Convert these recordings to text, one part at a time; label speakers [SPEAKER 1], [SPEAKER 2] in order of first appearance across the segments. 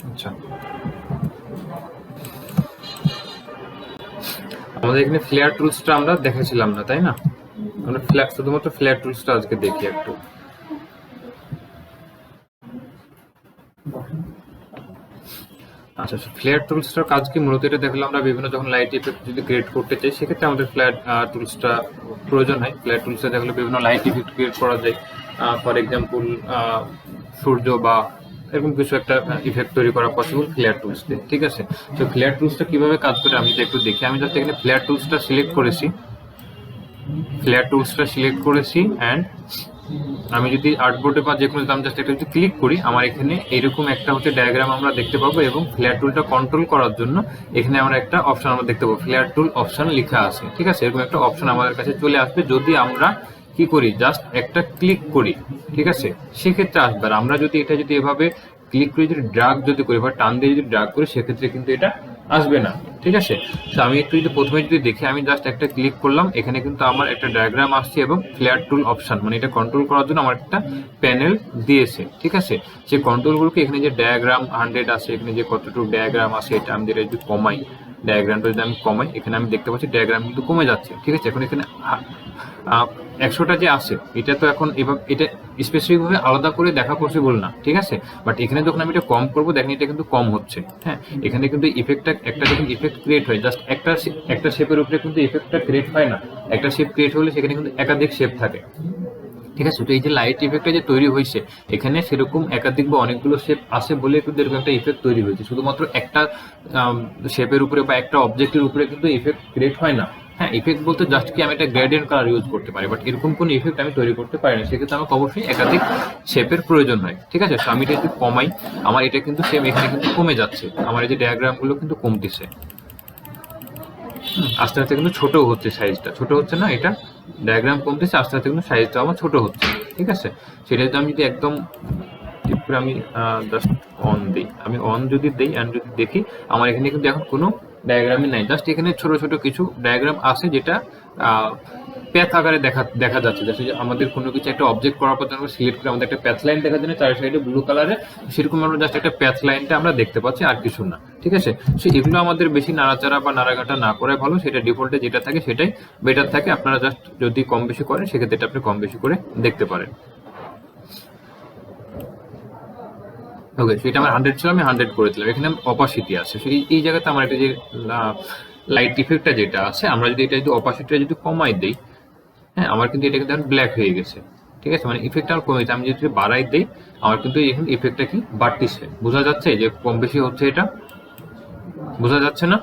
[SPEAKER 1] আচ্ছা, আমাদের এখানে ফ্লেয়ার টুলসটা আমরা দেখেছিলাম না, তাই না? আমরা শুধুমাত্র ফ্লেয়ার টুলসটা আজকে দেখি একটু। আচ্ছা, ফ্লেয়ার টুলসটার কাজ কি? মূলত এটা দেখলাম আমরা বিভিন্ন যখন লাইট ইফেক্ট যদি ক্রিয়েট করতে চাই সেক্ষেত্রে আমাদের ফ্লেয়ার টুলসটা প্রয়োজন হয়। ফ্লেয়ার টুলসে দেখলে বিভিন্ন লাইট ইফেক্ট ক্রিয়েট করা যায়। ফর এক্সাম্পল সূর্য বা এরকম কিছু একটা ইফেক্ট তৈরি করা পসিবল ফ্লেয়ার টুলস দিয়ে, ঠিক আছে? তো ফ্লেয়ার টুলসটা কিভাবে কাজ করে আমি যদি একটু দেখি। আমি জাস্ট এখানে ফ্লেয়ার টুলসটা সিলেক্ট করেছি, অ্যান্ড আমি যদি আর্টবোর্ডে বা যে কোনো আমি জাস্ট একটা যদি ক্লিক করি, আমার এখানে এরকম একটা হচ্ছে ডায়াগ্রাম আমরা দেখতে পাবো, এবং ফ্লেয়ার টুলটা কন্ট্রোল করার জন্য এখানে আমরা একটা অপশন আমরা দেখতে পাবো, ফ্লেয়ার টুল অপশন লেখা আছে, ঠিক আছে? এরকম একটা অপশন আমাদের কাছে চলে আসবে যদি আমরা কি করি, জাস্ট একটা ক্লিক করি, ঠিক আছে? সেক্ষেত্রে আসবে। আর আমরা যদি এটা যদি এভাবে ক্লিক করে যদি ড্রাগ যদি করি বা টান দিয়ে যদি ড্রাগ করি সেক্ষেত্রে কিন্তু এটা আসবে না, ঠিক আছে? তো আমি একটু যদি প্রথমে যদি দেখি, আমি জাস্ট একটা ক্লিক করলাম, এখানে কিন্তু আমার একটা ডায়াগ্রাম আসছে এবং ফ্লেয়ার টুল অপশন মানে এটা কন্ট্রোল করার জন্য আমার একটা প্যানেল দিয়েছে, ঠিক আছে? সেই কন্ট্রোলগুলোকে এখানে যে ডায়াগ্রাম 100 আছে, এখানে যে কতটুকু ডায়াগ্রাম আছে এটা আমি যেটা যদি কমাই, ডায়াগ্রামটা যদি আমি কমাই, এখানে আমি দেখতে পাচ্ছি ডায়াগ্রাম কিন্তু কমে যাচ্ছে, ঠিক আছে? এখন এখানে 100টা যে আছে এটা তো এখন এভাবে এটা স্পেসিফিকভাবে আলাদা করে দেখা পসিবল না, ঠিক আছে? বাট এখানে যখন আমি এটা কম করবো দেখেন এটা কিন্তু কম হচ্ছে। হ্যাঁ, এখানে কিন্তু ইফেক্টটা একটা যখন ইফেক্ট ক্রিয়েট হয়, জাস্ট একটা শেপের উপরে কিন্তু ইফেক্টটা ক্রিয়েট হয় না। একটা শেপ ক্রিয়েট হলে সেখানে কিন্তু একাধিক শেপ থাকে, ঠিক আছে? তো এই যে লাইট ইফেক্টটা যে তৈরি হয়েছে এখানে সেরকম একাধিক বা অনেকগুলো শেপ আছে বলে কিন্তু এরকম একটা ইফেক্ট তৈরি হয়েছে। শুধুমাত্র একটা শেপের উপরে বা একটা অবজেক্টের উপরে কিন্তু ইফেক্ট ক্রিয়েট হয় না। হ্যাঁ, ইফেক্ট বলতে জাস্ট কি আমি একটা গ্রেডিয়েন্ট কালার ইউজ করতে পারি, বাট এরকম কোনো ইফেক্ট আমি তৈরি করতে পারি না। সেক্ষেত্রে আমাকে অবশ্যই একাধিক শেপের প্রয়োজন হয়, ঠিক আছে? তো আমি এটা যদি কমাই, আমার এটা কিন্তু সেম এখানে কিন্তু কমে যাচ্ছে, আমার এই যে ডায়াগ্রামগুলো কিন্তু কমতেছে, আস্তে আস্তে কিন্তু ছোট হচ্ছে, সাইজটা ছোট হচ্ছে না, এটা ডায়াগ্রাম কমতেছে, আস্তে আস্তে কিন্তু সাইজটা আমার ছোট হচ্ছে, ঠিক আছে? সেটা যদি আমি যদি একদম আমি জাস্ট অন দিই, আমি অন যদি দিই অ্যান্ড যদি দেখি, আমার এখানে কিন্তু এখন কোনো ডায়াগ্রামই নাই, জাস্ট এখানে ছোট ছোট কিছু ডায়াগ্রাম আছে যেটা প্যাথ আকারে দেখা যাচ্ছে। যাচ্ছে যে আমাদের কোনো কিছু একটা অবজেক্ট করার পর আমরা সিলেক্ট করে আমাদের একটা প্যাথ লাইন দেখা যায়, চার সাইডে ব্লু কালারে, সেরকম আমরা জাস্ট একটা প্যাথ লাইনটা আমরা দেখতে পাচ্ছি, আর কিছু না, ঠিক আছে? সো এগুলো আমাদের বেশি নাড়াচাড়া বা নাড়াঘাটা না করে ভালো, সেটা ডিফল্টে যেটা থাকে সেটাই বেটার থাকে। আপনারা জাস্ট যদি কম বেশি করেন সেক্ষেত্রে এটা আপনি কম বেশি করে দেখতে পারেন। ওকে, সেটা আমার 100 ছিল, আমি 100 করে দিলাম। এখানে অপাসিটি আছে, এই জায়গাতে আমার একটা যে লাইট ইফেক্টটা যেটা আছে, আমরা যদি এটা যদি অপাসিটিটা যদি কমাই দেই, হ্যাঁ, আমার কিন্তু এটা কিন্তু ব্ল্যাক হয়ে গেছে, ঠিক আছে? মানে ইফেক্টটা আমার কমে গেছে। আমি যদি বাড়াই দেই আমার কিন্তু এখন ইফেক্টটা কি বাড়তিছে, বোঝা যাচ্ছে যে কম বেশি হচ্ছে, এটা বোঝা যাচ্ছে না?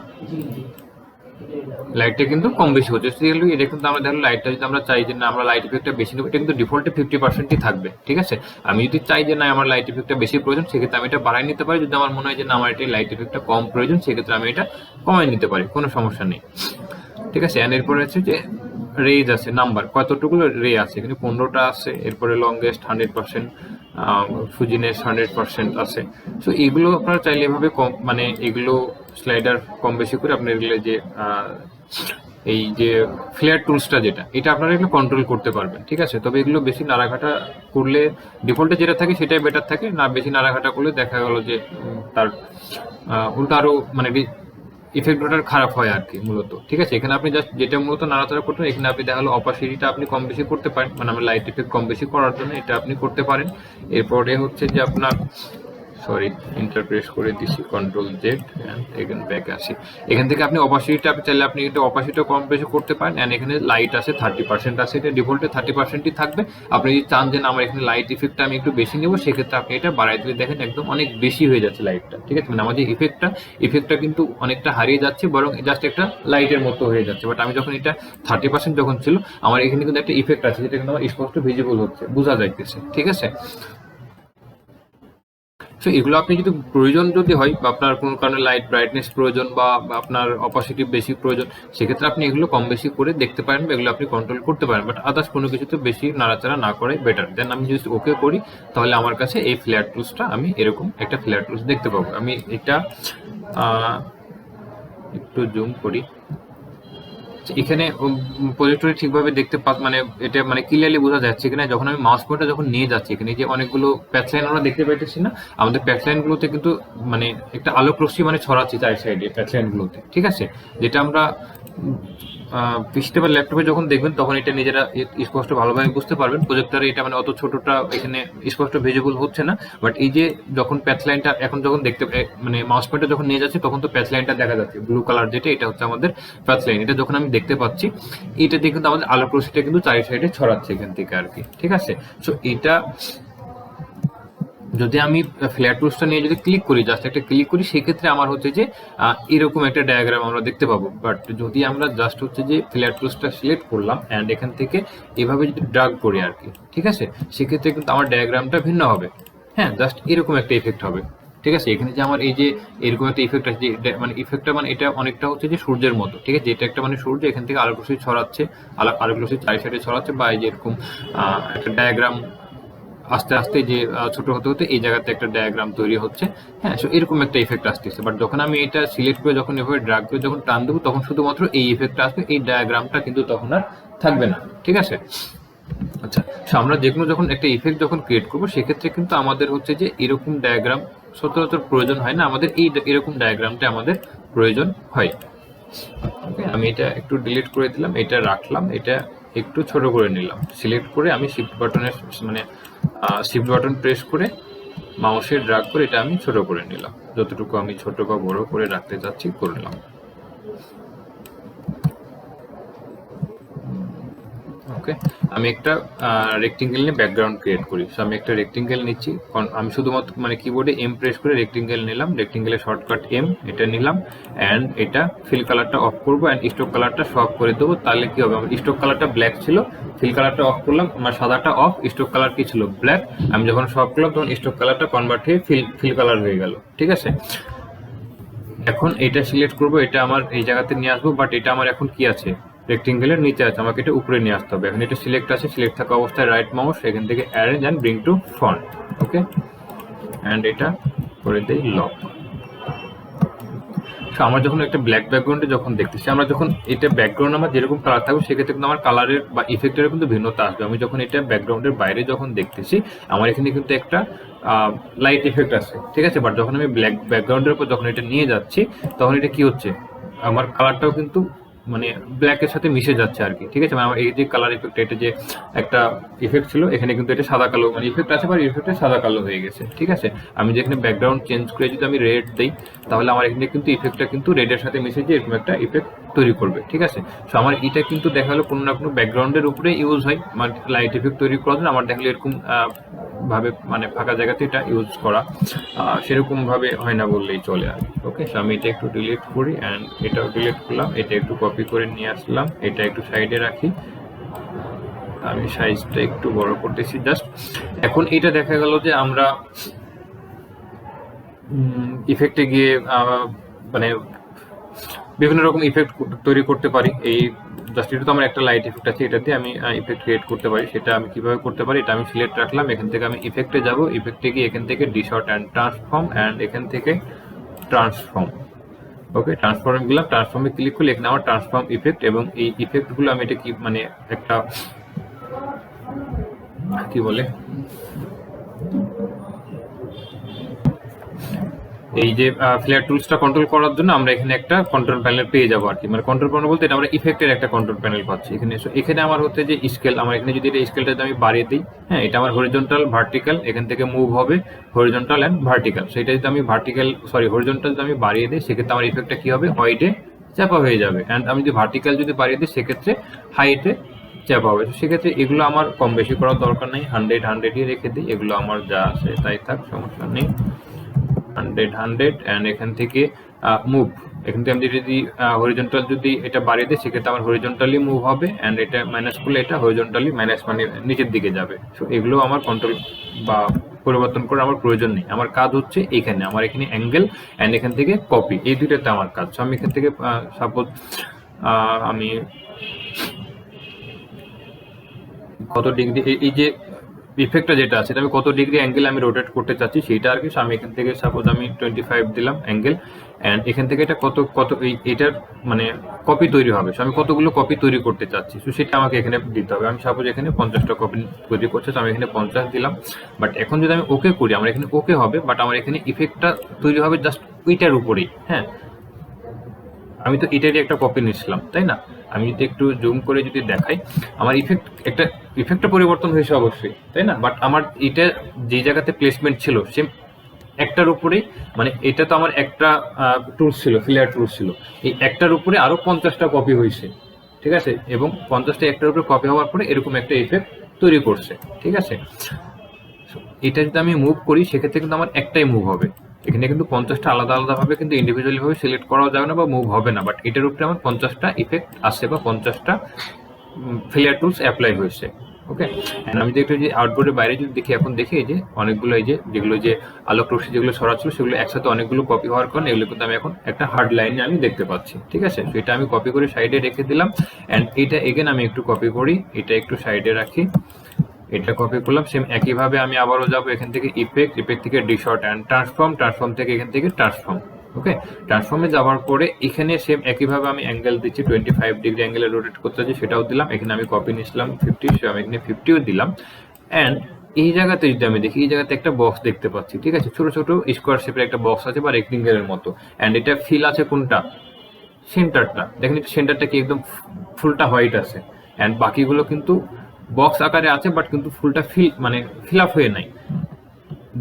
[SPEAKER 1] লাইটটা কিন্তু কম বেশি হচ্ছে, এটা কিন্তু আমরা দেখো লাইটটা যদি আমরা চাই যে না আমরা লাইট ইফেক্টটা বেশি নেবো, এটা কিন্তু ডিফল্টে 50%ই থাকবে, ঠিক আছে? আমি যদি চাই যে না আমার লাইট ইফেক্টটা বেশি প্রয়োজন সেক্ষেত্রে আমি এটা বাড়াই নিতে পারি। যদি আমার মনে হয় যে না আমার এটা লাইট ইফেক্টটা কম প্রয়োজন সেক্ষেত্রে আমি এটা কমাই নিতে পারি, কোনো সমস্যা নেই, ঠিক আছে? এন্ড এরপরে আছে যে রেজ আছে, নাম্বার কতটুকু রে আছে, এখানে 15টা আছে। এরপরে লংগেস্ট 100%, ফুজিনেস 100% আছে। সো এগুলো আপনারা চাইলে এভাবে কম মানে এগুলো স্লাইডার কম বেশি করে আপনার এগুলো যে এই যে ফ্লেয়ার টুলসটা যেটা, এটা আপনারা এগুলো কন্ট্রোল করতে পারবেন, ঠিক আছে? তবে এগুলো বেশি নাড়াঘাটা করলে ডিফল্টে যেটা থাকে সেটাই বেটার থাকে, না বেশি নাড়াঘাটা করলে দেখা গেল যে তার উল্টো আরো মানে ইফেক্টটা খারাপ হয় আর কি মূলত, ঠিক আছে? এখানে আপনি জাস্ট যেটা মূলত নাড়াচাড়া করতে এখানে আপনি দেখা হলো অপাসিটিটা আপনি কম বেশি করতে পারেন, মানে আমরা লাইট ইফেক্ট কম বেশি করার জন্য এটা আপনি করতে পারেন। এরপরে হচ্ছে যে আপনার সরি ইন্টারপ্রেস করে দিছি Ctrl Z, এখানে ব্যাকে আসি। এখান থেকে আপনি অপাসিটিটা আপনি চাইলে আপনি এটা অপাসিটিটা কম বেশি করতে পারেন। এন্ড এখানে লাইট আছে 30% আছে, এটা ডিফল্টে 30%ই থাকবে। আপনি যদি চান যে আমার এখানে লাইট ইফেক্টটা আমি একটু বেশি নেব সেক্ষেত্রে আপনি এটা বাড়াই দিলে দেখেন একদম অনেক বেশি হয়ে যাচ্ছে লাইটটা, ঠিক আছে? মানে আমাদের ইফেক্টটা কিন্তু অনেকটা হারিয়ে যাচ্ছে, বরং জাস্ট একটা লাইটের মতো হয়ে যাচ্ছে। বাট আমি যখন এটা 30% যখন ছিল আমার এখানে কিন্তু একটা ইফেক্ট আছে যেটা কিন্তু আমার স্পষ্ট ভিজিবল হচ্ছে, বোঝা যাইতেছে, ঠিক আছে? সো এগুলো আপনি যদি প্রয়োজন যদি হয় বা আপনার কোনো কারণে লাইট ব্রাইটনেস প্রয়োজন বা আপনার অপাসিটি বেশি প্রয়োজন সেক্ষেত্রে আপনি এগুলো কম বেশি করে দেখতে পারেন বা এগুলো আপনি কন্ট্রোল করতে পারেন। বাট আদার্স কোনো কিছুতে বেশি নাড়াচাড়া না করাই বেটার। দেন আমি যদি ওকে করি তাহলে আমার কাছে এই ফ্লেয়ার টুলসটা আমি এরকম একটা ফ্লেয়ার টুলস দেখতে পাবো। আমি এটা একটু জুম করি, এখানে প্রজেক্টরে ঠিকভাবে দেখতে মানে এটা মানে ক্লিয়ারলি বোঝা যাচ্ছে কিনা, যখন আমি মাউস পয়েন্টার যখন নিয়ে যাচ্ছি এখানে যে অনেকগুলো প্যাচ লাইন আমরা দেখতে পাইতেছি না, আমাদের প্যাচ লাইন গুলোতে কিন্তু মানে একটা আলোক রশ্মি মানে ছড়াচ্ছে চার সাইডে প্যাচ লাইন গুলোতে, ঠিক আছে, যেটা আমরা পিসিতে বা ল্যাপটপে যখন দেখবেন তখন এটা নিজেরা স্পষ্ট ভালোভাবে বুঝতে পারবেন। প্রজেক্টরে এটা মানে অত ছোটটা এখানে স্পষ্ট ভিজিবল হচ্ছে না, বাট এই যে যখন প্যাচ লাইনটা এখন যখন দেখতে মানে মাউস পয়েন্টার যখন নিয়ে যাচ্ছে তখন তো প্যাচ লাইনটা দেখা যাচ্ছে ব্লু কালার, যেটা এটা হচ্ছে আমাদের প্যাচ লাইন। এটা যখন আমি দেখতে পাচ্ছি এটা দিয়ে কিন্তু আমাদের আলোক রশ্মিটা কিন্তু চারি সাইডে ছড়াচ্ছে এখান থেকে আর কি, ঠিক আছে। সো এটা যদি আমি ফ্ল্যাট টুলসটা নিয়ে যদি ক্লিক করি, জাস্ট একটা ক্লিক করি, সেক্ষেত্রে আমার হচ্ছে যে এরকম একটা ডায়াগ্রাম আমরা দেখতে পাবো। বাট যদি আমরা জাস্ট হচ্ছে যে ফ্ল্যাট টুলসটা সিলেক্ট করলাম অ্যান্ড এখান থেকে এভাবে যদি ড্রাগ করি আর কি, ঠিক আছে, সেক্ষেত্রে কিন্তু আমার ডায়াগ্রামটা ভিন্ন হবে। হ্যাঁ, জাস্ট এরকম একটা ইফেক্ট হবে, ঠিক আছে। এখানে যে আমার এই যে এরকম একটা ইফেক্ট আছে, মানে ইফেক্টটা মানে এটা অনেকটা হচ্ছে যে সূর্যের মতো, ঠিক আছে, এটা একটা মানে সূর্য এখান থেকে আলোক রশ্মি ছড়াচ্ছে, আলোক রশ্মি চারি সাইডে ছড়াচ্ছে, বা এই যে এরকম একটা ডায়াগ্রাম আস্তে আস্তে যে ছোট হতে হতে এই জায়গাতে একটা ডায়াগ্রাম তৈরি হচ্ছে। হ্যাঁ, সো এরকম একটা ইফেক্ট আসতেছে। বাট যখন আমি এটা সিলেক্ট করে যখন এভাবে ড্র্যাগ করে যখন টান দেবো তখন শুধুমাত্র এই ইফেক্টটা আসবে, এই ডায়াগ্রামটা কিন্তু তখন আর থাকবে না, ঠিক আছে। আচ্ছা, আমরা যেকোনো যখন একটা ইফেক্ট যখন ক্রিয়েট করবো সেক্ষেত্রে কিন্তু আমাদের হচ্ছে যে এরকম ডায়াগ্রাম সচরাচর প্রয়োজন হয় না, আমাদের এই এরকম ডায়াগ্রামটা আমাদের প্রয়োজন হয়। ওকে, আমি এটা একটু ডিলিট করে দিলাম, এটা রাখলাম, এটা একটু ছোট করে নিলাম, সিলেক্ট করে আমি শিফট বাটনের মানে শিফট বাটন প্রেস করে মাউসের ড্র্যাগ করে এটা আমি ছোট করে নিলাম, যতটুকু আমি ছোট বা বড় করে রাখতে চাচ্ছি করে নিলাম। ওকে, আমি একটা রেক্টেঙ্গেল নিয়ে ব্যাকগ্রাউন্ড ক্রিয়েট করি। সো আমি একটা রেক্টেঙ্গেল নিচ্ছি, আমি শুধুমাত্র মানে কিবোর্ডে এম প্রেস করে রেক্টেঙ্গেল নিলাম, রেক্টেঙ্গেলের শর্টকাট এম এটা নিলাম, অ্যান্ড এটা ফিল কালারটা অফ করবো অ্যান্ড স্ট্রোক কালারটা সব করে দেবো। তাহলে কি হবে, আমার স্ট্রোক কালারটা ব্ল্যাক ছিল, ফিল কালারটা অফ করলাম, আমার সাদাটা অফ, স্ট্রোক কালার কি ছিল ব্ল্যাক, আমি যখন সব করলাম তখন স্ট্রোক কালারটা কনভার্ট হয়ে ফিল কালার হয়ে গেল, ঠিক আছে। এখন এটা সিলেক্ট করবো, এটা আমার এই জায়গাতে নিয়ে আসবো, বাট এটা আমার এখন কি আছে, রেক্টেঙ্গেলের নিচে আছে, আমাকে এটা উপরে নিয়ে আসতে হবে। এখন এটা সিলেক্ট আছে, সিলেক্ট থাকা অবস্থায় রাইট মাউস, এখান থেকে arrange and bring to front, okay, and এটা করে দেই লক। আমার যখন একটা ব্ল্যাক ব্যাকগ্রাউন্ডে যখন দেখতেছি, আমরা যখন এটা ব্যাকগ্রাউন্ড আমার যেরকম কালার থাকবে সেক্ষেত্রে কিন্তু আমার কালারের বা ইফেক্টের কিন্তু ভিন্নতা আসবে। আমি যখন এটা ব্যাকগ্রাউন্ডের বাইরে যখন দেখতেছি আমার এখানে কিন্তু একটা লাইট ইফেক্ট আছে, ঠিক আছে, বাট যখন আমি ব্ল্যাক ব্যাকগ্রাউন্ডের উপর যখন এটা নিয়ে যাচ্ছি তখন এটা কি হচ্ছে, আমার কালারটাও কিন্তু মানে ব্ল্যাকের সাথে মিশে যাচ্ছে আর কি, ঠিক আছে। মানে আমার এই যে কালার ইফেক্ট, এটা যে একটা ইফেক্ট ছিল এখানে কিন্তু এটা সাদা কালো মানে ইফেক্ট আছে, বা ইফেক্টে সাদা কালো হয়ে গেছে, ঠিক আছে। আমি যেখানে ব্যাকগ্রাউন্ড চেঞ্জ করে যদি আমি রেড দিই তাহলে আমার এখানে কিন্তু ইফেক্টটা কিন্তু রেডের সাথে মিশে যে এরকম একটা ইফেক্ট তৈরি করবে, ঠিক আছে। সো আমার এটা কিন্তু দেখা গেলো কোনো না কোনো ব্যাকগ্রাউন্ডের উপরে ইউজ হয়, মানে লাইট ইফেক্ট তৈরি করার জন্য আমার দেখলে এরকম ভাবে মানে ফাঁকা জায়গাতে এটা ইউজ করা সেরকম ভাবে হয় না বললেই চলে আর কি। ওকে, সো আমি এটা একটু ডিলিট করি অ্যান্ড এটাও ডিলিট করলাম, এটা একটু কপি করে নিয়ে আসলাম, এটা একটু সাইডে রাখি, আমি সাইজটা একটু বড় করতেছি জাস্ট। এখন এটা দেখা গেল যে আমরা ইফেক্টে গিয়ে মানে বিভিন্ন রকম ইফেক্ট তৈরি করতে পারি। এই জাস্ট এটা তো আমার একটা লাইট ইফেক্ট আছে, এটাতে আমি ইফেক্ট ক্রিয়েট করতে পারি। সেটা আমি কিভাবে করতে পারি, এটা আমি সিলেক্ট রাখলাম, এখান থেকে আমি ইফেক্টে যাব, ইফেক্টে গিয়ে এখান থেকে ডিসর্ট অ্যান্ড ট্রান্সফর্ম, অ্যান্ড এখান থেকে ট্রান্সফর্ম, ওকে, ট্রান্সফর্মে গেলাম, ট্রান্সফর্মে ক্লিক করলে এখানে আমার ট্রান্সফর্ম ইফেক্ট, এবং এই ইফেক্টগুলো আমি এটা কি মানে একটা কি বলে এই যে ফ্লেয়ার টুলসটা কন্ট্রোল করার জন্য আমরা এখানে একটা কন্ট্রোল প্যানেল পেয়ে যাবো আর কি, মানে কন্ট্রোল প্যানেল বলতে এটা আমরা ইফেক্টের একটা কন্ট্রোল প্যানেল পাচ্ছি এখানে। এখানে আমার হচ্ছে যে স্কেল, আমার এখানে যদি এটা স্কেলটা আমি বাড়িয়ে দিই, হ্যাঁ, এটা আমার হরিজন্টাল ভার্টিক্যাল, এখান থেকে মুভ হবে হরিজন্টাল অ্যান্ড ভার্টিক্যাল। সেটা যদি আমি হরিজন্টাল যদি আমি বাড়িয়ে দিই সেক্ষেত্রে আমার ইফেক্টটা কি হবে, হোয়াইটে চাপা হয়ে যাবে, অ্যান্ড আমি যদি ভার্টিক্যাল যদি বাড়িয়ে দিই সেক্ষেত্রে হাইটে চাপা হবে। সেক্ষেত্রে এগুলো আমার কম বেশি করার দরকার নেই, 100-100ই রেখে দিই, এগুলো আমার যা আছে তাই থাক, সমস্যা নেই। 100 অ্যান্ড এখান থেকে মুভ, এখান থেকে আমি যদি হরিজন্টাল যদি এটা বাড়িয়ে দিই সেক্ষেত্রে আমার হরিজন্টালি মুভ হবে, অ্যান্ড এটা মাইনাস করলে এটা হরিজন্টালি মাইনাস মানে নিচের দিকে যাবে। সো এগুলো আমার কন্ট্রোল বা পরিবর্তন করার আমার প্রয়োজন নেই, আমার কাজ হচ্ছে এইখানে আমার এখানে অ্যাঙ্গেল অ্যান্ড এখান থেকে কপি, এই দুইটাতে আমার কাজ। সো আমি এখান থেকে সাপোজ আমি কত ডিগ্রি, এই যে ইফেক্টটা যেটা আছে এটা আমি কত ডিগ্রি অ্যাঙ্গেল আমি রোটেট করতে চাচ্ছি সেইটা আর কি। আমি এখান থেকে সাপোজ আমি 25 দিলাম অ্যাঙ্গেল, অ্যান্ড এখান থেকে এটা কত কত এটার মানে কপি তৈরি হবে। আমি কতগুলো কপি তৈরি করতে চাচ্ছি, তো সেটা আমাকে এখানে দিতে হবে। আমি সাপোজ এখানে 50টা কপি তৈরি করছে, তো আমি এখানে 50 দিলাম। বাট এখন যদি আমি ওকে করি, আমার এখানে ওকে হবে, বাট আমার এখানে ইফেক্টটা তৈরি হবে জাস্ট ওইটার উপরেই। হ্যাঁ, আমি তো এটারই একটা কপি নিচ্ছিলাম, তাই না? আমি যদি একটু জুম করে যদি দেখাই, আমার ইফেক্টটা পরিবর্তন হয়েছে অবশ্যই, তাই না? বাট আমার এটা যে জায়গাতে প্লেসমেন্ট ছিল সেম একটার উপরেই, মানে এটা তো আমার একটা টুলস ছিল, ফ্লেয়ার টুলস ছিল, এই একটার উপরে আরো 50টা কপি হয়েছে, ঠিক আছে? এবং 50টা একটার উপরে কপি হওয়ার পরে এরকম একটা ইফেক্ট তৈরি করছে, ঠিক আছে? এটা যদি আমি মুভ করি সেক্ষেত্রে কিন্তু আমার একটাই মুভ হবে। এখানে কিন্তু 50টা আলাদা আলাদাভাবে কিন্তু ইন্ডিভিজুয়ালি ভাবে সিলেক্ট করা যাবে না বা মুভ হবে না, বাট এটার উপরে আমার 50টা ইফেক্ট আসছে বা 50টা ফ্লেয়ার টুলস অ্যাপ্লাই হয়েছে। ওকে, আমি যদি একটু যে আউটবোর্ডের বাইরে যদি দেখি, এখন দেখি এই যে অনেকগুলো এই যে যেগুলো যে আলোক রশ্মি যেগুলো ছড়াচ্ছিল সেগুলো একসাথে অনেকগুলো কপি হওয়ার কারণে এগুলো কিন্তু আমি এখন একটা হার্ড লাইনে আমি দেখতে পাচ্ছি, ঠিক আছে? তো এটা আমি কপি করে সাইডে রেখে দিলাম, অ্যান্ড এটা এগেন আমি একটু কপি করি, এটা একটু সাইডে রাখি, এটা কপি করলাম। সেম একইভাবে আমি আবারও যাবো এখান থেকে ইফেক্ট থেকে ডিশর্ট অ্যান্ড ট্রান্সফর্ম থেকে এখান থেকে ট্রান্সফর্ম। ওকে, ট্রান্সফর্মে যাওয়ার পরে এখানে সেম একইভাবে আমি অ্যাঙ্গেল দিচ্ছি, 25 ডিগ্রি অ্যাঙ্গেলে রোটেট করতে হচ্ছে, সেটাও দিলাম। এখানে আমি কপি নিয়েছিলাম 50, আমি এখানে 50ও দিলাম। অ্যান্ড এই জায়গাতে যদি আমি দেখি, এই জায়গাতে একটা বক্স দেখতে পাচ্ছি, ঠিক আছে? ছোট ছোট স্কোয়ার শেপের একটা বক্স আছে বা রেক্টেঙ্গেলের মতো, অ্যান্ড এটা ফিল আছে কোনটা? সেন্টারটা। দেখেন সেন্টারটা কি একদম ফুলটা হোয়াইট আছে, অ্যান্ড বাকিগুলো কিন্তু বক্স আকারে আছে, বাট কিন্তু ফুলটা ফিল আপ হয়ে নাই।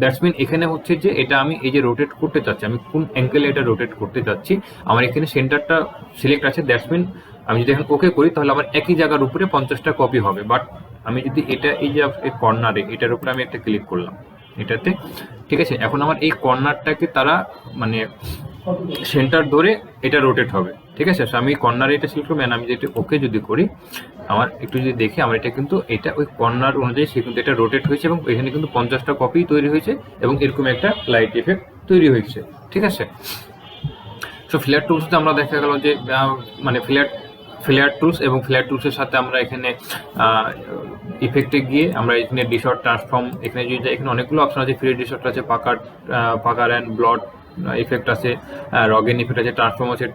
[SPEAKER 1] দ্যাটস মিন এখানে হচ্ছে যে এটা আমি এই যে রোটেট করতে চাচ্ছি, আমি কোন অ্যাঙ্গেলে এটা রোটেট করতে চাচ্ছি, আমার এখানে সেন্টারটা সিলেক্ট আছে। দ্যাটস মিন আমি যদি এখন ওকে করি তাহলে আমার একই জায়গার উপরে 50টা কপি হবে। বাট আমি যদি এটা এই যে কর্নারে এটার উপরে আমি একটা ক্লিক করলাম এটাতে, ঠিক আছে? এখন আমার এই কর্নারটাকে তারা মানে সেন্টার ধরে এটা রোটেট হবে, ঠিক আছে? আমি কর্নারে এটা সিলেক্ট করবো, আমি যদি ওকে যদি করি, আমার একটু যদি দেখি, আমার এটা কিন্তু এটা ওই কর্নার অনুযায়ী সে কিন্তু এটা রোটেট হয়েছে, এবং এখানে কিন্তু 50টা কপি তৈরি হয়েছে এবং এরকম একটা লাইট ইফেক্ট তৈরি হয়েছে, ঠিক আছে? সো ফ্লেয়ার টুলসতে আমরা দেখা গেল যে মানে ফ্লেয়ার টুলস এবং ফ্লেয়ার টুলসের সাথে আমরা এখানে ইফেক্টে গিয়ে আমরা এখানে ডিশর্ট ট্রান্সফর্ম, এখানে যদি যাই এখানে অনেকগুলো অপশন আছে। ফ্রি ডিশর্ট আছে, পাকার অ্যান্ড ব্লড ইফেক্ট আছে, রগেন ইফেক্ট আছে, ট্রান্সফর্ম আছে,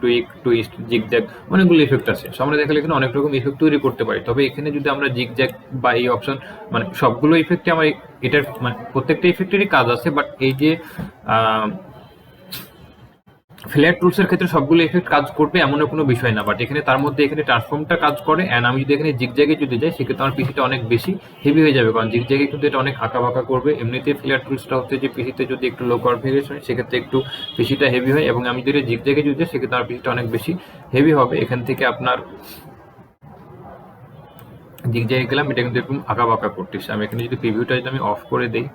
[SPEAKER 1] টুইস্ট, জিগজ্যাগ, অনেকগুলো ইফেক্ট আছে। সো আমরা দেখালে এখানে অনেক রকম ইফেক্ট তৈরি করতে পারি। তবে এখানে যদি আমরা জিগজ্যাগ বা এই অপশন মানে সবগুলো ইফেক্টে আমার এটার মানে প্রত্যেকটা ইফেক্টেরই কাজ আছে, বাট এই যে ফ্লেয়ার টুলসের ক্ষেত্রে সবগুলো ইফেক্ট কাজ করবে এমন কোনো বিষয় না, বাট এখানে তার মধ্যে এখানে ট্রান্সফর্মটা কাজ করে। অ্যান্ড আমি যদি এখানে জিগজ্যাগে যদি যাই সেক্ষেত্রে আমার পিসিটা অনেক বেশি হেভি হয়ে যাবে, কারণ জিগজ্যাগে কিন্তু এটা অনেক আঁকা বাঁকা করবে। এমনিতে ফ্লেয়ার টুলসটা হচ্ছে যে পিসিতে যদি একটু লো কনফিগারেশন সেক্ষেত্রে একটু পিসিটা হেভি হয়, এবং আমি যদি জিগজ্যাগে যদি যাই সেক্ষেত্রে আমার পিসিটা অনেক বেশি হেভি হবে। এখান থেকে আপনার জিগজ্যাগে গেলাম, এটা কিন্তু এরকম আঁকা বাঁকা করতেছে। আমি এখানে যদি প্রিভিউটা যদি আমি অফ করে দিই,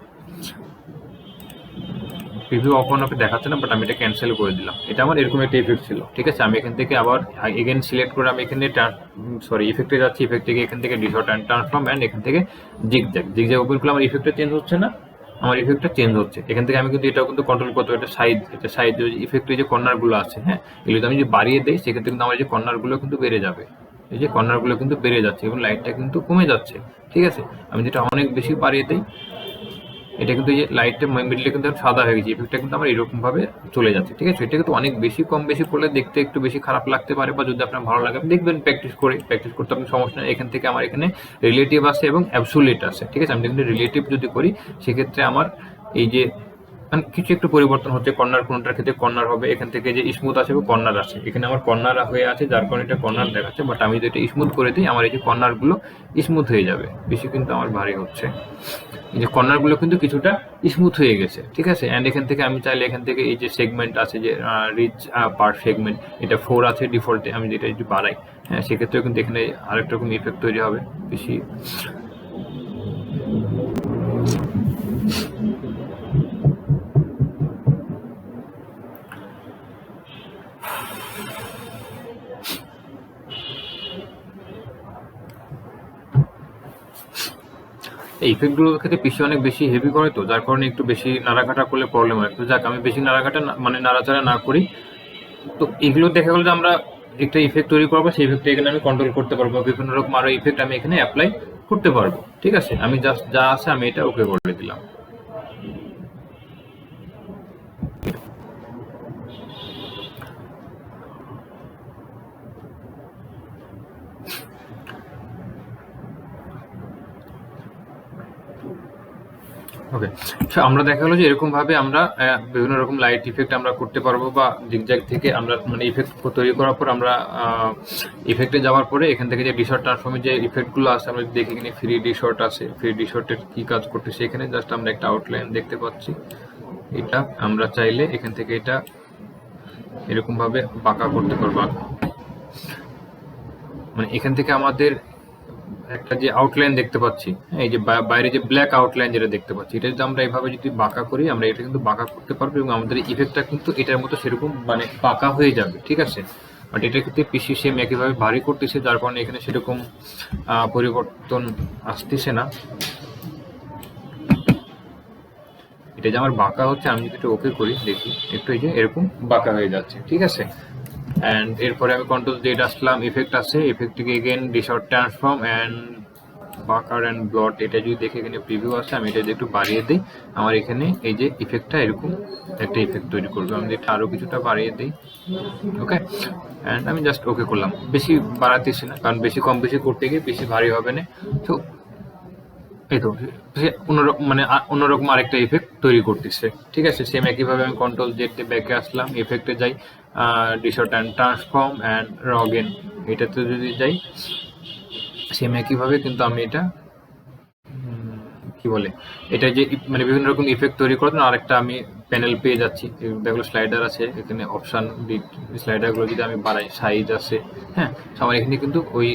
[SPEAKER 1] প্রিভিউ অফ অন দেখাচ্ছে না, বাট আমি এটা ক্যান্সেল করে দিলাম। এটা আমার এরকম একটা ইফেক্ট ছিল, ঠিক আছে? আমি এখান থেকে আবার এগেন সিলেক্ট করে আমি এখানে ইফেক্টে যাচ্ছি, ইফেক্ট থেকে এখান থেকে ডিশর্ট অ্যান্ড ট্রান্সফর্ম, অ্যান্ড এখান থেকে জিগজ্যাগ ওপেন করলে আমার ইফেক্টটা চেঞ্জ হচ্ছে না, আমার ইফেক্টটা চেঞ্জ হচ্ছে। এখান থেকে আমি কিন্তু এটাও কিন্তু কন্ট্রোল করতে পারি। এটা সাইড ইফেক্টের যে কর্নারগুলো আছে, হ্যাঁ, এগুলো আমি যদি বাড়িয়ে দিই সেক্ষেত্রে কিন্তু আমার যে কর্নারগুলো কিন্তু বেড়ে যাবে, এই যে কর্নারগুলো কিন্তু বেড়ে যাচ্ছে এবং লাইটটা কিন্তু কমে যাচ্ছে, ঠিক আছে? আমি যেটা অনেক বেশি বাড়িয়ে দিই, এটা কিন্তু এই যে লাইটটা মিডলে কিন্তু সাদা হয়ে গেছে, ইফেক্টটা কিন্তু আমার এরকম ভাবে চলে যাচ্ছে, ঠিক আছে? এটা কিন্তু অনেক বেশি কম বেশি করলে দেখতে একটু বেশি খারাপ লাগতে পারে, বা যদি আপনার ভালো লাগে আপনি দেখবেন প্র্যাকটিস করতে আপনার সমস্যা নেই। এখান থেকে আমার এখানে রিলেটিভ আছে এবং অ্যাবসোলিউট আছে, ঠিক আছে? আমি কিন্তু রিলেটিভ যদি করি সেক্ষেত্রে আমার এই যে মানে কিছু একটু পরিবর্তন হচ্ছে। কর্নার কোনটার ক্ষেত্রে কর্নার হবে, এখান থেকে যে স্মুথ আছে কর্নার আছে, এখানে আমার কর্নার হয়ে আছে যার কারণে এটা কর্নার দেখাচ্ছে। বাট আমি যদি এটা স্মুথ করে দিই আমার এই যে কর্নারগুলো স্মুথ হয়ে যাবে, বেশি কিন্তু আমার ভারী হচ্ছে। এই যে কর্নারগুলো কিন্তু কিছুটা স্মুথ হয়ে গেছে, ঠিক আছে? অ্যান্ড এখান থেকে আমি চাইলে এখান থেকে এই যে সেগমেন্ট আছে যে রিচ পার সেগমেন্ট, এটা 4 আছে ডিফল্টে, আমি যেটা যদি বাড়াই, হ্যাঁ, সেক্ষেত্রেও কিন্তু এখানে আরেকটা রকম ইফেক্ট তৈরি হবে বেশি। এই ইফেক্টগুলোর ক্ষেত্রে পিসি অনেক বেশি হেভি করে, তো যার কারণে একটু বেশি নাড়াঘাটা করলে প্রবলেম হয়। তো যাক, আমি বেশি নাড়াঘাটা মানে নাড়াচাড়া না করি। তো এগুলো দেখা গেলো যে আমরা একটা ইফেক্ট তৈরি করবো, সেই ইফেক্টটা এখানে আমি কন্ট্রোল করতে পারবো। বিভিন্ন রকম আরো ইফেক্ট আমি এখানে অ্যাপ্লাই করতে পারবো। ঠিক আছে, আমি জাস্ট যা আছে আমি এটা ওকে করে দিলাম। ওকে, আমরা দেখা গেলো যে এরকম ভাবে আমরা বিভিন্ন রকম লাইট ইফেক্ট আমরা করতে পারবো, বা জিগজ্যাগ থেকে আমরা মানে ইফেক্ট তৈরি করার পর আমরা ইফেক্টে যাওয়ার পরে এখান থেকে যে ডিশর্ট ট্রান্সফর্মের যে ইফেক্টগুলো আছে আমরা দেখি এখানে ফ্রি ডিশর্ট আছে, ফ্রি ডিশর্টের কি কাজ করতেছে এখানে জাস্ট আমরা একটা আউটলাইন দেখতে পাচ্ছি। এটা আমরা চাইলে এখান থেকে এটা এরকম ভাবে বাঁকা করতে পারবো, মানে এখান থেকে আমাদের একটা যে আউটলাইন দেখতে পাচ্ছি, এই যে বাইরে যে ব্ল্যাক আউটলাইন যেটা দেখতে পাচ্ছি, এটা যদি আমরা এইভাবে যদি বাঁকা করি আমরা এটা কিন্তু বাঁকা করতে পারবো এবং আমাদের ইফেক্টটা কিন্তু এটার মতো সেরকম মানে বাঁকা হয়ে যাবে। ঠিক আছে, বাট এটার ক্ষেত্রে পিসি সেম একইভাবে ভারী করতেছে, যার কারণে এখানে সেরকম পরিবর্তন আসতেছে না। এটা যে আমার বাঁকা হচ্ছে, আমি যদি এটা ওকে করি দেখি একটু এই যে এরকম বাঁকা হয়ে যাচ্ছে। ঠিক আছে, অ্যান্ড এরপরে আমি কন্ট্রোল জেড আসলাম, ইফেক্ট আছে, ইফেক্ট থেকে again distort transform and pucker and bloat, এটা যদি দেখে এখানে প্রিভিউ আছে আমি এটা যদি একটু বাড়িয়ে দিই আমার এখানে এই যে ইফেক্টটা এরকম একটা ইফেক্ট তৈরি করবে। আমি এটা আরও কিছুটা বাড়িয়ে দিই, ওকে, অ্যান্ড আমি জাস্ট ওকে করলাম। বেশি বাড়াতেছি না, কারণ বেশি কম বেশি করতে গিয়ে বেশি ভারী হবে না। তো এই তো অন্যরকম মানে অন্যরকম আরেকটা ইফেক্ট তৈরি করতেছে। ঠিক আছে, সেম একইভাবে আমি কন্ট্রোল জেড দিয়ে ব্যাকে আসলাম, ইফেক্টে যাই, ডিশর্ট অ্যান্ড ট্রান্সফর্ম অ্যান্ড রগেন, এটাতে যদি যাই সেম একইভাবে কিন্তু আমি এটা কি বলে এটা যে মানে বিভিন্ন রকম ইফেক্ট তৈরি করার জন্য আরেকটা আমি প্যানেল পেয়ে যাচ্ছি। দেখলো স্লাইডার আছে, এখানে অপশান স্লাইডারগুলো যদি আমি বাড়াই, সাইজ আছে, হ্যাঁ, আমার এখানে কিন্তু ওই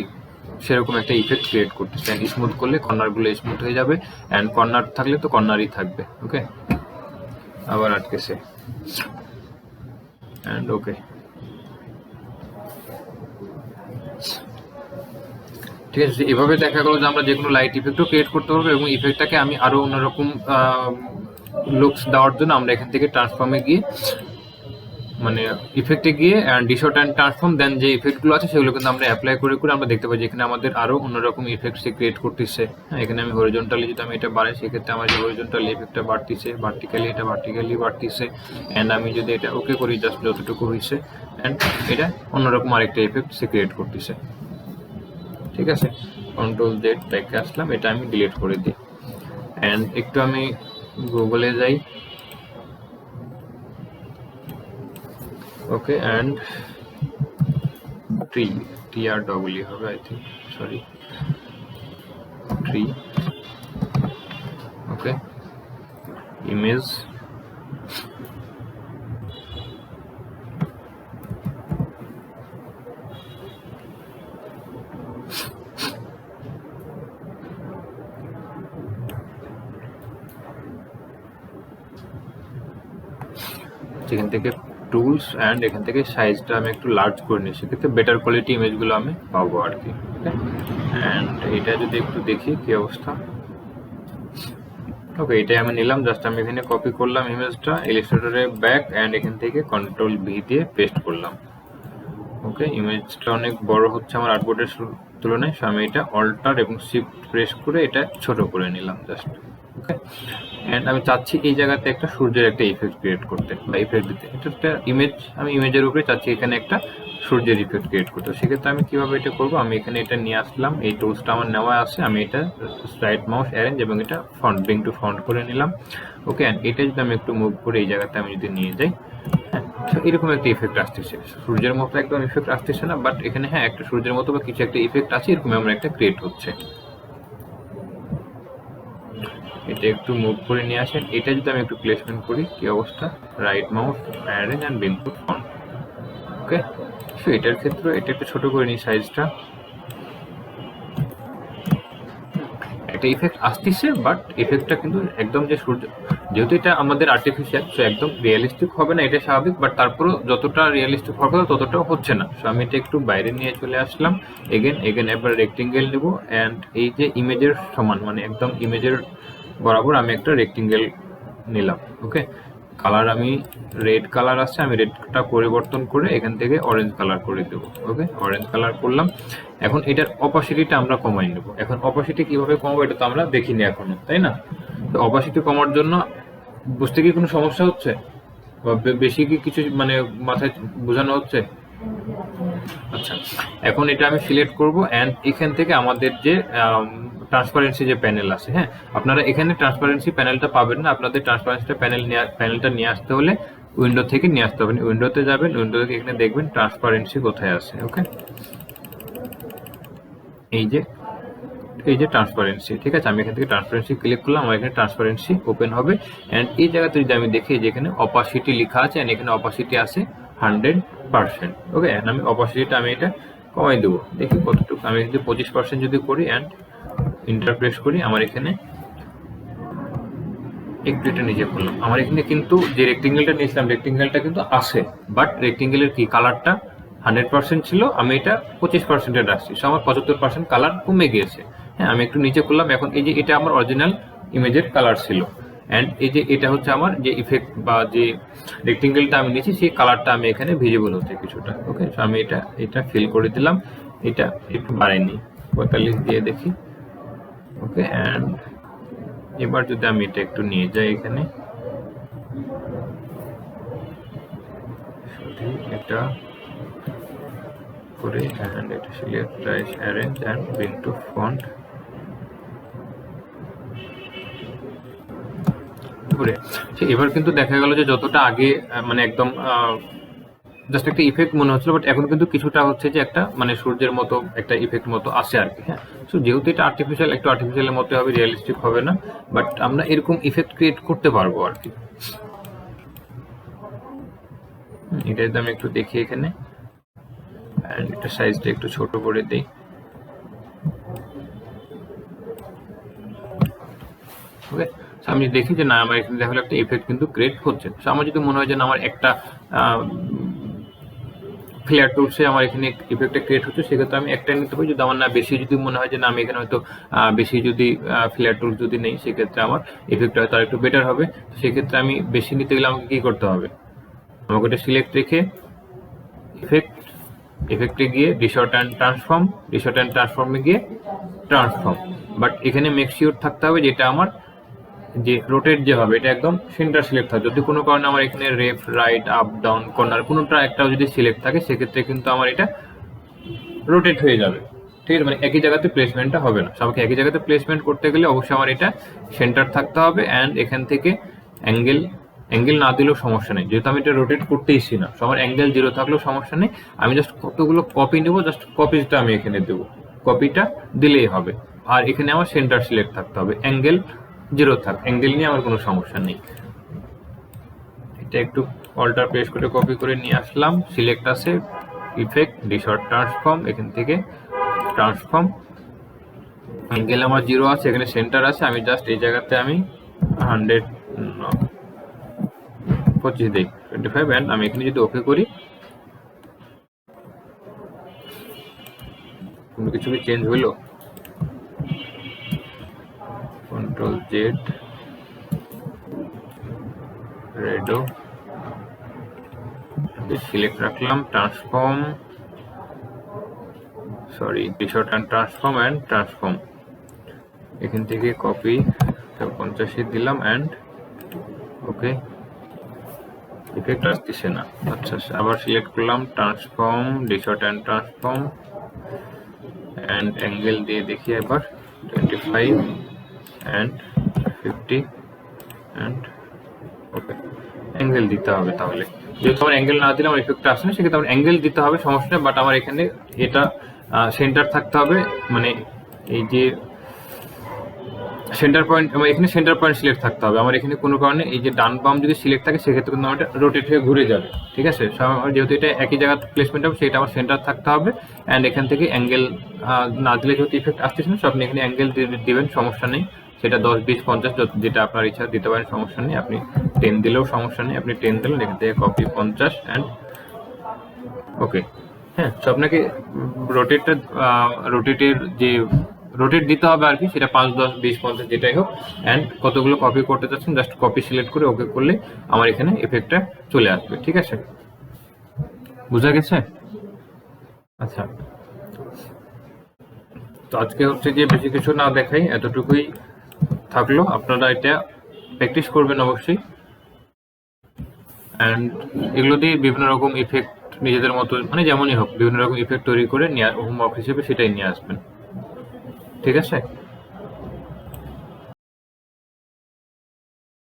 [SPEAKER 1] সেরকম একটা ইফেক্ট ক্রিয়েট করতেছে। অ্যান্ড স্মুথ করলে কর্নারগুলো স্মুথ হয়ে যাবে, অ্যান্ড কর্নার থাকলে তো কর্নারই থাকবে। ওকে, আবার আটকেছে, অ্যান্ড ওকে, ঠিক আছে। এভাবে দেখা গেল যে আমরা যে কোনো লাইট ইফেক্টও ক্রিয়েট করতে পারবো এবং ইফেক্টটাকে আমি আরও অন্যরকম লুকস দেওয়ার জন্য আমরা এখান থেকে ট্রান্সফর্মে গিয়ে মানে ইফেক্টে গিয়ে ডিশর্ট অ্যান্ড ট্রান্সফর্ম দেন যে ইফেক্টগুলো আছে সেগুলো কিন্তু আমরা অ্যাপ্লাই করে করে আমরা দেখতে পাই যে এখানে আমাদের আরও অন্যরকম ইফেক্ট সে ক্রিয়েট করতেছে। হ্যাঁ, এখানে আমি হরিজন্টালি যদি আমি এটা বাড়াই সেক্ষেত্রে আমার যে হরিজন্টাল ইফেক্টটা বাড়তিছে, ভার্টিক্যালি এটা ভার্টিক্যালি বাড়তিছে, অ্যান্ড আমি যদি এটা ওকে করি জাস্ট যতটুকু হয়েছে, অ্যান্ড এটা অন্যরকম আরেকটা ইফেক্ট সে ক্রিয়েট করতেছে। ঠিক আছে, কন্ট্রোল জেড ব্যাকে আসলাম, এটা আমি ডিলিট করে দিই, অ্যান্ড একটু আমি গুগলে যাই, ওকে, অ্যান্ড ট্রি TRW হবে I think, sorry, tree, okay, image, এখান থেকে টুলস অ্যান্ড এখান থেকে সাইজটা আমি একটু লার্জ করে নিই, সেক্ষেত্রে বেটার কোয়ালিটি ইমেজগুলো আমি পাবো আর কি। অ্যান্ড এটা যদি একটু দেখি কি অবস্থা, ওকে, এটাই আমি নিলাম, জাস্ট আমি এখানে কপি করলাম ইমেজটা, ইলাস্ট্রেটরে ব্যাক অ্যান্ড এখান থেকে কন্ট্রোল ভি দিয়ে পেস্ট করলাম। ওকে, ইমেজটা অনেক বড় হচ্ছে আমার আর্টবোর্ডের তুলনায়, আমি এটা অল্টার এবং শিফট প্রেস করে এটা ছোট করে নিলাম জাস্ট। ওকে, অ্যান্ড আমি চাচ্ছি এই জায়গাতে একটা সূর্যের একটা ইফেক্ট ক্রিয়েট করতে বা ইফেক্ট দিতে, এটা একটা ইমেজ, আমি ইমেজের উপরে চাচ্ছি এখানে একটা সূর্যের ইফেক্ট ক্রিয়েট করতে। সেক্ষেত্রে আমি কিভাবে এটা করবো, আমি এখানে এটা নিয়ে আসলাম, এই টুলসটা আমার নেওয়া আছে, আমি এটা রাইট মাউস অ্যারেঞ্জ এবং এটা ফন্ট ব্রিং টু ফন্ট করে নিলাম। ওকে, অ্যান্ড এটা যদি আমি একটু মুভ করে এই জায়গাতে আমি যদি নিয়ে যাই, হ্যাঁ, এরকম একটা ইফেক্ট আসতেছে, সূর্যের মতো একদম ইফেক্ট আসতেছে না, বাট এখানে হ্যাঁ একটা সূর্যের মতো বা কিছু একটা ইফেক্ট আছে, এরকম আমরা একটা ক্রিয়েট হচ্ছে। এটা একটু মুভ করে নিয়ে আসেন, এটা যদি আমি একটু প্লেসমেন্ট করি কি অবস্থা, right mouse arrange and bring to font. Okay, so এটার ক্ষেত্রে এটা একটু ছোট করে নিই সাইজটা, একটা ইফেক্ট আসতেছে, বাট ইফেক্টটা কিন্তু একদম যে সূর্য, যেহেতু এটা আমাদের আর্টিফিশিয়াল, সো একদম রিয়েলিস্টিক হবে না, এটা স্বাভাবিক, বাট তারপরও যতটা রিয়েলিস্টিক হওয়ার কথা ততটাও হচ্ছে না। সো আমি এটা একটু বাইরে নিয়ে চলে আসলাম, এগেন এবার রেক্টেঙ্গেল নেব, অ্যান্ড এই যে ইমেজের সমান মানে একদম ইমেজের বরাবর আমি একটা রেক্টেঙ্গেল নিলাম। ওকে, কালার আমি রেড কালার আছে, আমি রেডটা পরিবর্তন করে এখান থেকে অরেঞ্জ কালার করে দেবো। ওকে, অরেঞ্জ কালার করলাম। এখন এটার অপাসিটিটা আমরা কমাই নেব। এখন অপাসিটি কিভাবে কমাবো এটা তো আমরা দেখিনি এখনো, তাই না? তো অপাসিটি কমার জন্য বুঝতে কি কোনো সমস্যা হচ্ছে বা বেশি কি কিছু মানে মাথায় বোঝানো হচ্ছে? আচ্ছা, এখন এটা আমি সিলেক্ট করব অ্যান্ড এখান থেকে আমাদের যে ট্রান্সপারেন্সি যে প্যানেল আছে, হ্যাঁ, আপনারা এখানে ট্রান্সপারেন্সি প্যানেলটা পাবেন না। আপনাদের ট্রান্সপারেন্সি প্যানেলটা নিয়ে আসতে হলে উইন্ডো থেকে নিয়ে আসতে হবে। উইন্ডোতে যাবেন, উইন্ডো থেকে এখানে দেখবেন ট্রান্সপারেন্সি কোথায় আছে। ওকে, এই যে ট্রান্সপারেন্সি, ঠিক আছে, আমি এখান থেকে ট্রান্সপারেন্সি ক্লিক করলাম, আমার এখানে ট্রান্সপারেন্সি ওপেন হবে। অ্যান্ড এই জায়গাতে যদি আমি দেখি যেখানে অপাসিটি লেখা আছে অ্যান্ড এখানে অপাসিটি আছে 100%। ওকে, অ্যান্ড আমি অপাসিটিটা আমি এটা কমাই দেবো, দেখি কতটুকু। আমি যদি 25% যদি করি অ্যান্ড ইন্টার প্রেস করি, আমার এখানে একটু এটা নিচে করলাম। আমার এখানে কিন্তু যে রেক্টেঙ্গেলটা নিয়েছিলাম রেক্টেঙ্গেলটা কিন্তু আছে, বাট রেক্টেঙ্গেলের কি কালারটা 100% ছিল, আমি এটা 25% রাখছি। সো আমার 75% কালার কমে গিয়েছে। হ্যাঁ, আমি একটু নিচে করলাম। এখন এই যে এটা আমার অরিজিনাল ইমেজের কালার ছিল অ্যান্ড এই যে এটা হচ্ছে আমার যে ইফেক্ট বা যে রেক্টেঙ্গেলটা আমি নিয়েছি সেই কালারটা আমি এখানে ভিজিবল হচ্ছে কিছুটা। ওকে, সো আমি এটা ফিল করে দিলাম। এটা একটু বাড়াইনি, 45 দিয়ে দেখি। ওকে, অ্যান্ড এবার যদি আমি এটা একটু নিয়ে যাই এখানে, এটা করে and এটা select price arrange and bring to font করে। এবার কিন্তু দেখা গেল যে যতটা আগে মানে একদম জাস্ট একটা ইফেক্ট মনে হচ্ছিল, বাট এখন কিন্তু কিছুটা হচ্ছে যে একটা মানে সূর্যের মতো একটা ইফেক্ট মতো আসে আর কি। হ্যাঁ, সো যেহেতু এটা আর্টিফিশিয়াল, একটু আর্টিফিশিয়ালের মতো হবে, রিয়েলিস্টিক হবে না, বাট আমরা এরকম ইফেক্ট ক্রিয়েট করতে পারবো আর কি। এটা যদি আমি একটু দেখি এখানে, এটা সাইজটা একটু ছোট করে দেই। ওকে, আমি দেখি যে না আমার এখানে দেখা একটা ইফেক্ট কিন্তু ক্রিয়েট হচ্ছে। সো আমার যদি মনে হয় যে না আমার একটা ফ্লেয়ার টুলসে আমার এখানে ইফেক্টটা ক্রিয়েট হচ্ছে, সেক্ষেত্রে আমি একটাই নিতে পারি। যদি আমার না বেশি যদি মনে হয় যে না আমি এখানে হয়তো বেশি যদি ফ্লেয়ার টুলস যদি নেই, সেক্ষেত্রে আমার ইফেক্টটা হয়তো আরেকটু বেটার হবে। সেক্ষেত্রে আমি বেশি নিতে গেলে আমাকে কি করতে হবে? আমাকে এটা সিলেক্ট রেখে ইফেক্টে গিয়ে ডিসর্ট অ্যান্ড ট্রান্সফর্মে গিয়ে ট্রান্সফর্ম। বাট এখানে মেক শিওর থাকতে হবে যেটা আমার যে রোটেট যে হবে এটা একদম সেন্টার সিলেক্ট থাকে। যদি কোনো কারণে আমার এখানে left, right, up, down, corner কোনোটা একটাও যদি সিলেক্ট থাকে, সেক্ষেত্রে কিন্তু আমার এটা রোটেট হয়ে যাবে। ঠিক আছে, মানে একই জায়গাতে প্লেসমেন্টটা হবে না। সবাইকে একই জায়গাতে প্লেসমেন্ট করতে গেলে অবশ্যই আমার এটা সেন্টার থাকতে হবে। অ্যান্ড এখান থেকে অ্যাঙ্গেল না দিলেও সমস্যা নেই, যেহেতু আমি এটা রোটেট করতেইছি না। সবার অ্যাঙ্গেল 0 থাকলেও সমস্যা নেই। আমি জাস্ট কতগুলো কপি নেবো, জাস্ট কপিটা আমি এখানে দেবো, কপিটা দিলেই হবে। আর এখানে আমার সেন্টার সিলেক্ট থাকতে হবে, অ্যাঙ্গেল 0 থাক, অ্যাঙ্গেল নিয়ে আমার কোনো সমস্যা নেই। এটা একটু অল্টার প্রেস করে কপি করে নিয়ে আসলাম। সিলেক্ট আছে, ইফেক্ট, ডিসর্ট ট্রান্সফর্ম, এখান থেকে ট্রান্সফর্ম। অ্যাঙ্গেল আমার 0 আছে, এখানে সেন্টার আছে। আমি জাস্ট এই জায়গাতে আমি 25 দিই, 25। অ্যান্ড আমি এখানে যদি ওকে করি, কোনো কিছু কি চেঞ্জ হইলো? Ctrl Z, রেডো সিলেক্ট রাখলাম, ট্রান্সফর্ম, সরি, ডিসর্ট অ্যান্ড ট্রান্সফর্ম। এখান থেকে কপি 50 দিলাম অ্যান্ড ওকে, ইফেক্ট আসতেছে না। আচ্ছা, আবার সিলেক্ট করলাম, transform, distort and transform, and angle দিয়ে দেখি এবার 25 অ্যান্ড 50 অ্যান্ড ওকে। অ্যাঙ্গেল দিতে হবে, তাহলে যেহেতু আমার অ্যাঙ্গেল না দিলে আমার ইফেক্টটা আসে না, সেক্ষেত্রে আমার অ্যাঙ্গেল দিতে হবে, সমস্যা নেই। বাট আমার এখানে এটা সেন্টার থাকতে হবে, মানে এই যে সেন্টার পয়েন্ট, আমার এখানে সেন্টার পয়েন্ট সিলেক্ট থাকতে হবে। আমার এখানে কোনো কারণে এই যে ডান বাম যদি সিলেক্ট থাকে, সেক্ষেত্রে কিন্তু আমার রোটেট হয়ে ঘুরে যাবে। ঠিক আছে, যেহেতু এটা একই জায়গায় প্লেসমেন্ট হবে, সেটা আমার সেন্টার থাকতে হবে। অ্যান্ড এখান থেকে অ্যাঙ্গেল না দিলে যেহেতু ইফেক্ট আসতেছে না, সো আপনি এখানে অ্যাঙ্গেল দিবেন, সমস্যা নেই। সেটা 10, 20, 50 যেটা আপনার ইচ্ছা দিতে পারেন, সমস্যা নেই। আপনি 10 দিলেও সমস্যা নেই, আপনি 10 দিলেন। এখান থেকে কপি 50 অ্যান্ড ওকে। হ্যাঁ, তো আপনাকে রোটেটের যে রোটেট দিতে হবে আর কি, সেটা 5, 10, 20, 50 যেটাই হোক। অ্যান্ড কতগুলো কপি করতে চাচ্ছেন জাস্ট কপি সিলেক্ট করে ওকে করলে আমার এখানে এফেক্টটা চলে আসবে। ঠিক আছে, বুঝা গেছে? আচ্ছা, তো আজকে হচ্ছে যে বেশি কিছু না দেখাই, এতটুকুই থাকলো। আপনারা এটা প্র্যাকটিস করবেন অবশ্যই, অ্যান্ড এগুলো দিয়ে বিভিন্ন রকম ইফেক্ট নিজেদের মতো মানে যেমনই হোক বিভিন্ন রকম ইফেক্ট তৈরি করে নিয়ে হোম অফিস হিসেবে সেটাই নিয়ে আসবেন। ঠিক আছে।